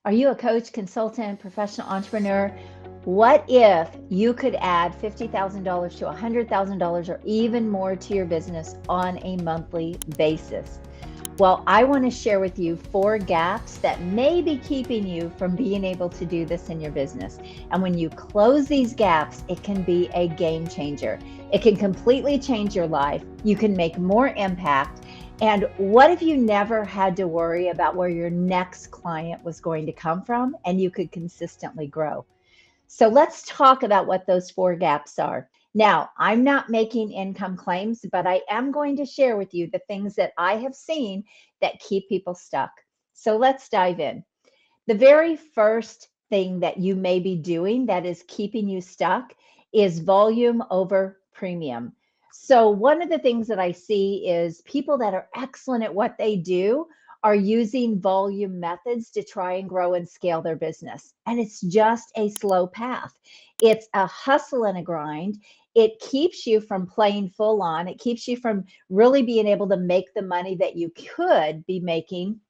Are you a coach, consultant, professional entrepreneur? What if you could add $50,000 to $100,000 or even more to your business on a monthly basis? Well, I want to share with you 4 gaps that may be keeping you from being able to do this in your business. And when you close these gaps, it can be a game changer. It can completely change your life. You can make more impact. And what if you never had to worry about where your next client was going to come from and you could consistently grow? So let's talk about what those 4 gaps are. Now, I'm not making income claims, but I am going to share with you the things that I have seen that keep people stuck. So let's dive in. The very first thing that you may be doing that is keeping you stuck is volume over premium. So, one of the things that I see is people that are excellent at what they do are using volume methods to try and grow and scale their business. And it's just a slow path. It's a hustle and a grind. It keeps you from playing full on. It keeps you from really being able to make the money that you could be making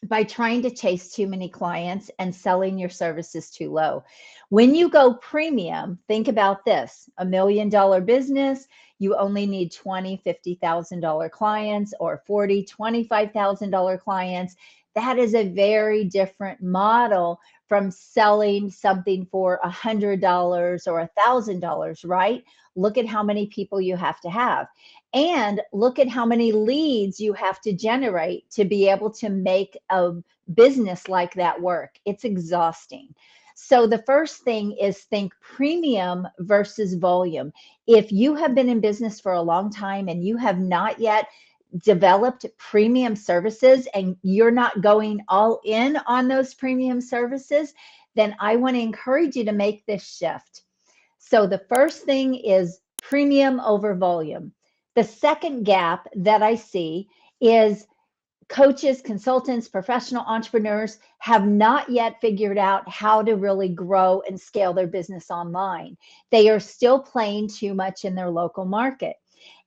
by trying to chase too many clients and selling your services too low. When you go premium, think about this: $1 million business, you only need 20, $50,000 clients or 40, $25,000 clients. That is a very different model from selling something for $100 or $1,000, right? Look at how many people you have to have. And look at how many leads you have to generate to be able to make a business like that work. It's exhausting. So, the first thing is think premium versus volume. If you have been in business for a long time and you have not yet developed premium services and you're not going all in on those premium services, then I want to encourage you to make this shift. So the first thing is premium over volume. The second gap that I see is coaches, consultants, professional entrepreneurs have not yet figured out how to really grow and scale their business online. They are still playing too much in their local market.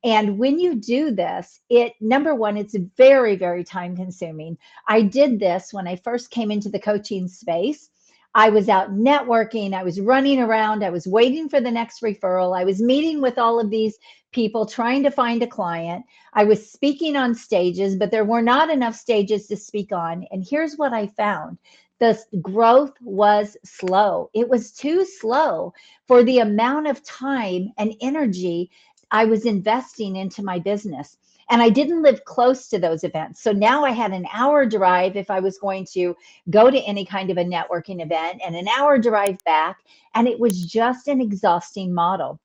And when you do this, it number one, it's very, very time consuming. I did this when I first came into the coaching space. I was out networking, I was running around, I was waiting for the next referral, I was meeting with all of these people trying to find a client. I was speaking on stages, but there were not enough stages to speak on. And here's what I found: the growth was slow. It was too slow for the amount of time and energy I was investing into my business. And I didn't live close to those events. So now I had an hour drive if I was going to go to any kind of a networking event and an hour drive back. And it was just an exhausting model.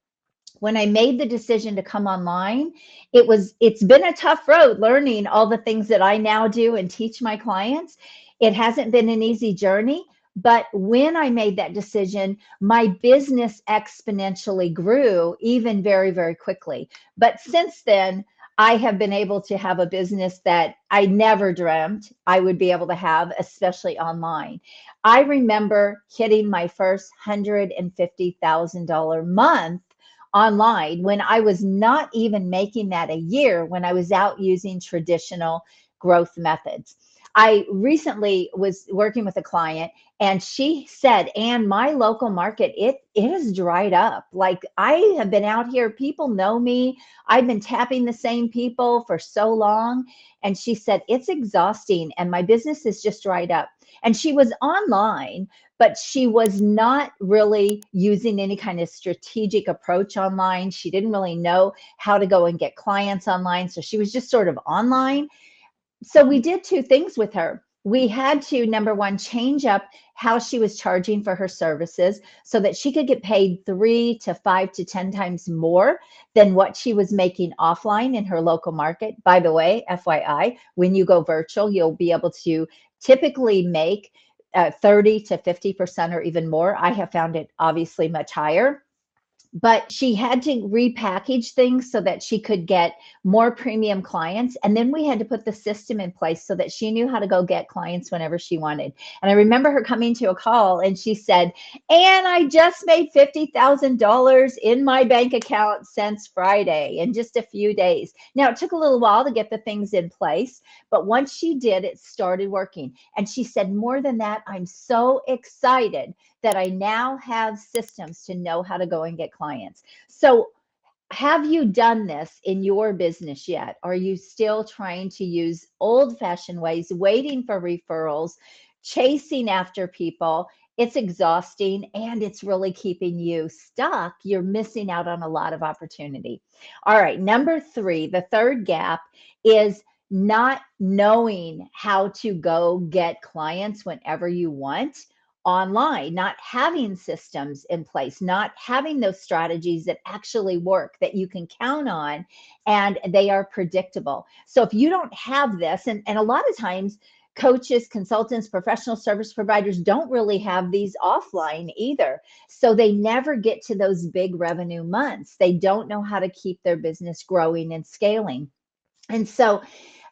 When I made the decision to come online, it's been a tough road learning all the things that I now do and teach my clients. It hasn't been an easy journey, but when I made that decision, my business exponentially grew, even very, very quickly. But since then, I have been able to have a business that I never dreamt I would be able to have, especially online. I remember hitting my first $150,000 month online when I was not even making that a year, when I was out using traditional growth methods. I recently was working with a client and she said, "And my local market, it has dried up. Like, I have been out here, people know me. I've been tapping the same people for so long." And she said, "It's exhausting and my business has just dried up." And she was online, but she was not really using any kind of strategic approach online. She didn't really know how to go and get clients online. So she was just sort of online. So we did 2 things with her. We had to, number one, change up how she was charging for her services so that she could get paid 3 to 5 to 10 times more than what she was making offline in her local market. By the way, FYI, when you go virtual, you'll be able to typically make 30 to 50% or even more. I have found it obviously much higher. but she had to repackage things so that she could get more premium clients. And then we had to put the system in place so that she knew how to go get clients whenever she wanted. And I remember her coming to a call and she said, and I just made $50,000 in my bank account since Friday in just a few days. Now, it took a little while to get the things in place, but once she did, it started working. And she said, more than that, I'm so excited that I now have systems to know how to go and get clients. So, have you done this in your business yet? Are you still trying to use old fashioned ways, waiting for referrals, chasing after people? It's exhausting and it's really keeping you stuck. You're missing out on a lot of opportunity. All right, number three, the third gap is not knowing how to go get clients whenever you want online, not having systems in place, not having those strategies that actually work that you can count on and they are predictable. So if you don't have this, and a lot of times, coaches, consultants, professional service providers don't really have these offline either. So they never get to those big revenue months. They don't know how to keep their business growing and scaling. And so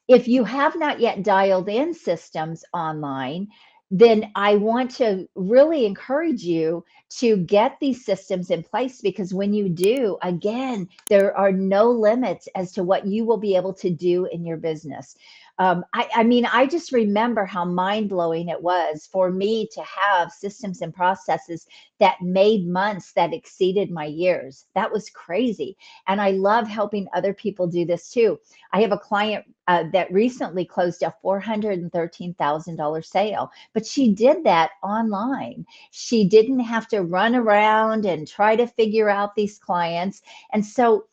if you have not yet dialed in systems online, then I want to really encourage you to get these systems in place, because when you do, again, there are no limits as to what you will be able to do in your business. I mean, I just remember how mind blowing it was for me to have systems and processes that made months that exceeded my years. That was crazy. And I love helping other people do this too. I have a client that recently closed a $413,000 sale, but she did that online. She didn't have to run around and try to figure out these clients. And so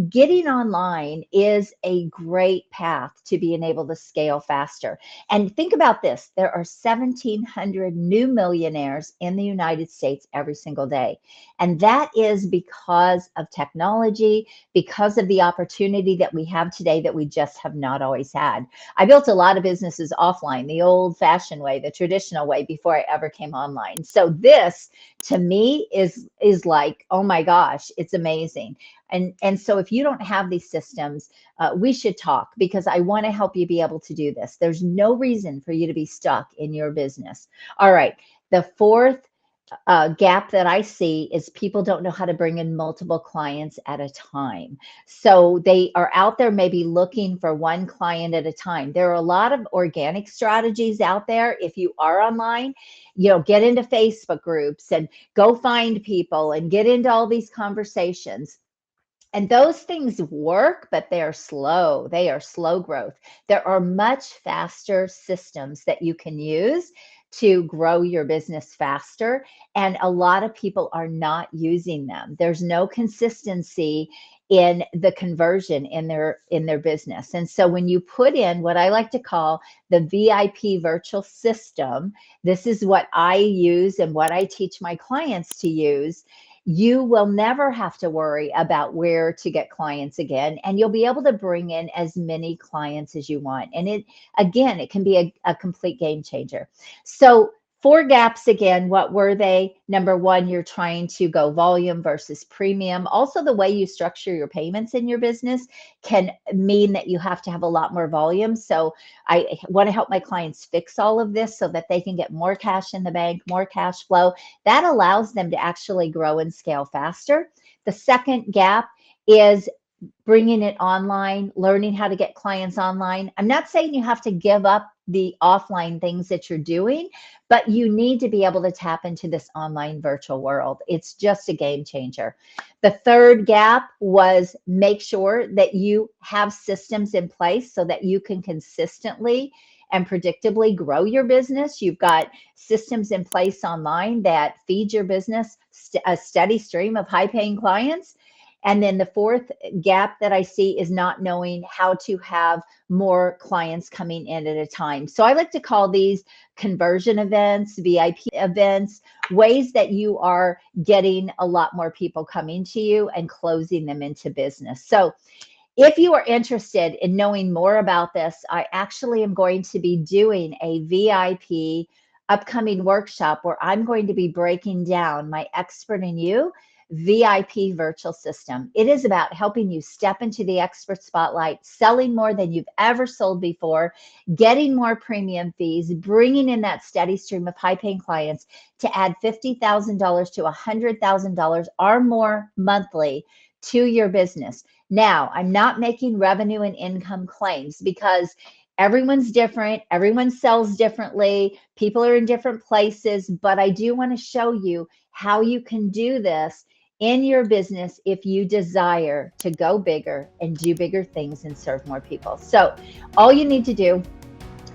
getting online is a great path to being able to scale faster. And think about this, there are 1,700 new millionaires in the United States every single day. And that is because of technology, because of the opportunity that we have today that we just have not always had. I built a lot of businesses offline, the old fashioned way, the traditional way, before I ever came online. So this to me is like, oh my gosh, it's amazing. And so if you don't have these systems, we should talk, because I want to help you be able to do this. There's no reason for you to be stuck in your business. All right. The fourth gap that I see is people don't know how to bring in multiple clients at a time. So they are out there maybe looking for one client at a time. There are a lot of organic strategies out there. If you are online, get into Facebook groups and go find people and get into all these conversations. And those things work, but they are slow. They are slow growth. There are much faster systems that you can use to grow your business faster. And a lot of people are not using them. There's no consistency in the conversion in their business. And so when you put in what I like to call the VIP virtual system, this is what I use and what I teach my clients to use. You will never have to worry about where to get clients again, and you'll be able to bring in as many clients as you want. And it can be a complete game changer. So, four gaps again, what were they? Number one, you're trying to go volume versus premium. Also, the way you structure your payments in your business can mean that you have to have a lot more volume. So, I want to help my clients fix all of this so that they can get more cash in the bank, more cash flow. That allows them to actually grow and scale faster. The second gap is bringing it online, learning how to get clients online. I'm not saying you have to give up the offline things that you're doing, but you need to be able to tap into this online virtual world. It's just a game changer. The third gap was make sure that you have systems in place so that you can consistently and predictably grow your business. You've got systems in place online that feed your business a steady stream of high paying clients. And then the fourth gap that I see is not knowing how to have more clients coming in at a time. So I like to call these conversion events, VIP events, ways that you are getting a lot more people coming to you and closing them into business. So if you are interested in knowing more about this, I actually am going to be doing a VIP upcoming workshop where I'm going to be breaking down my expert in you VIP virtual system. It is about helping you step into the expert spotlight, selling more than you've ever sold before, getting more premium fees, bringing in that steady stream of high-paying clients to add $50,000 to $100,000 or more monthly to your business. Now, I'm not making revenue and income claims because everyone's different, everyone sells differently, people are in different places, but I do want to show you how you can do this in your business if you desire to go bigger and do bigger things and serve more people. So all you need to do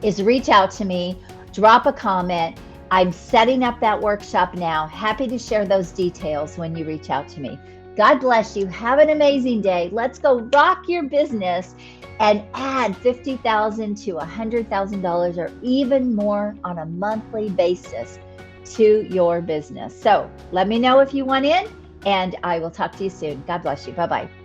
is reach out to me, drop a comment. I'm setting up that workshop now. Happy to share those details when you reach out to me. God bless you. Have an amazing day. Let's go rock your business and add $50,000 to $100,000 or even more on a monthly basis to your business. So let me know if you want in, and I will talk to you soon. God bless you. Bye-bye.